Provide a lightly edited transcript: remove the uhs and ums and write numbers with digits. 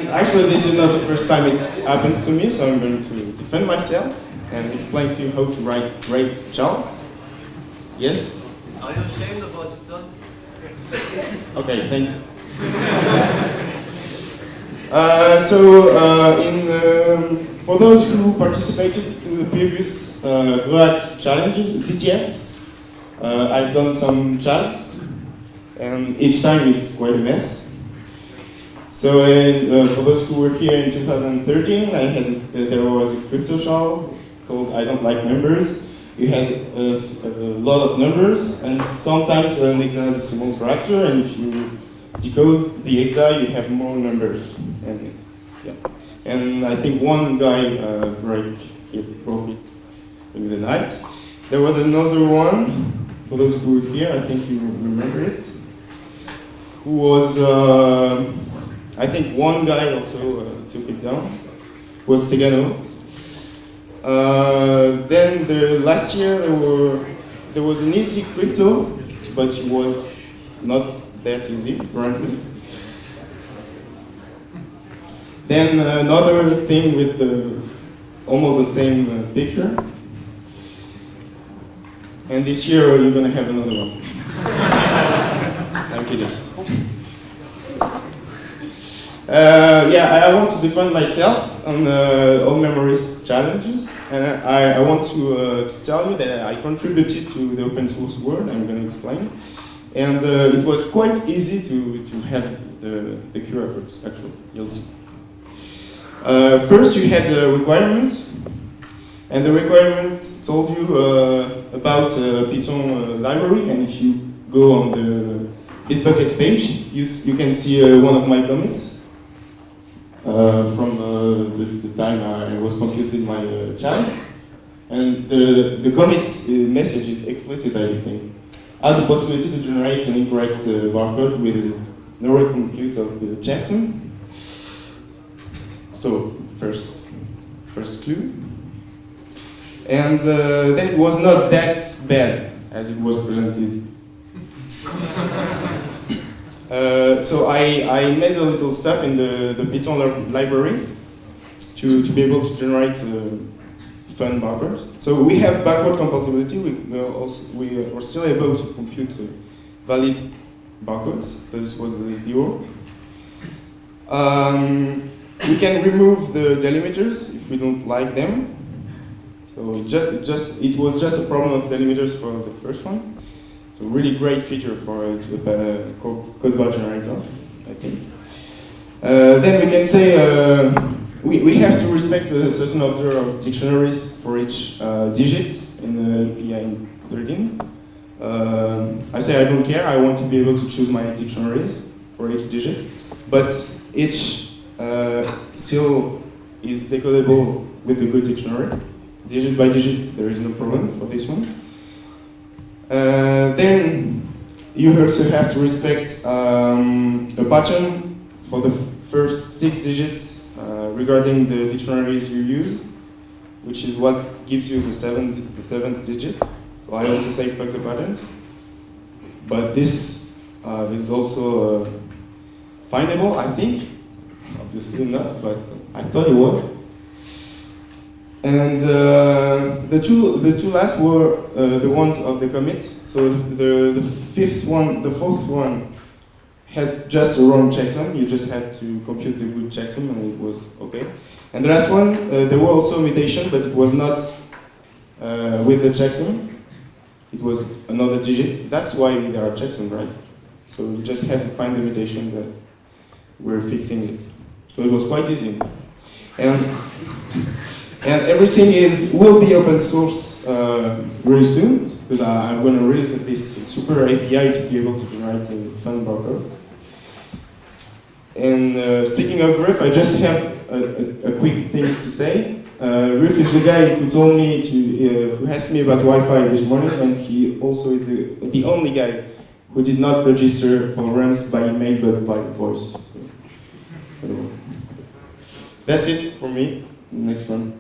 And actually, this is not the first time it happens to me, so I'm going to defend myself and explain to you how to write great Challs. Yes? Are you ashamed of what you've done? Okay, thanks. For those who participated to the previous GreHack challenges, CTFs, I've done some Challs, and each time it's quite a mess. So for those who were here in 2013, there was a crypto Chall called I Don't Like Numbers. You had a lot of numbers and sometimes an hexadecimal character, and if you decode the hexa, you have more numbers. And yeah, and I think one guy broke it in the night. There was another one. For those who were here, I think you remember it. Who was I think one guy also took it down. Was Tegano. Then last year there was an easy crypto, but it was not that easy apparently. Then another thing with almost the same picture. And this year you're gonna have another one. I'm kidding. Yeah, I want to defend myself on all memories challenges, and I want to tell you that I contributed to the open source world. I'm going to explain, and it was quite easy to have the QR codes. Actually, you'll see. First, you had the requirements, and the requirement told you about Python library, and if you go on the Bitbucket page, you can see one of my comments. From the time I was computing my channel, and the commit message is explicit, I think. Had the possibility to generate an incorrect barcode with no recompute of the checksum. So first clue, and then it was not that bad as it was presented. So I made a little stuff in the Python library to be able to generate fun barcodes. So we have backward compatibility. We are still able to compute valid barcodes. This was the deal. We can remove the delimiters if we don't like them. So it was just a problem of delimiters for the first one. So really great feature for a code bar generator, I think. Then we can say we have to respect a certain order of dictionaries for each digit in the API 13. I say I don't care, I want to be able to choose my dictionaries for each digit, but each still is decodable with the good dictionary. Digit by digit, there is no problem for this one. Then you also have to respect a pattern for the first 6 digits regarding the dictionaries you use, which is what gives you the seventh digit. So I also say fuck the patterns, but this is also findable, I think. Obviously not, but I thought it was. And the two last were the ones of the commit. So the fourth one had just a wrong checksum. You just had to compute the good checksum, and it was okay. And the last one, there were also mutation, but it was not with the checksum. It was another digit. That's why there are checksum, right? So you just had to find the mutation that we're fixing it. So it was quite easy. And everything will be open source really soon, because I'm going to release this super API to be able to generate a fun barcode. And speaking of Ruff, I just have a quick thing to say. Ruff is the guy who told me who asked me about Wi-Fi this morning, and he also is the only guy who did not register for Rumps by email but by voice. So, that's it for me. Next one.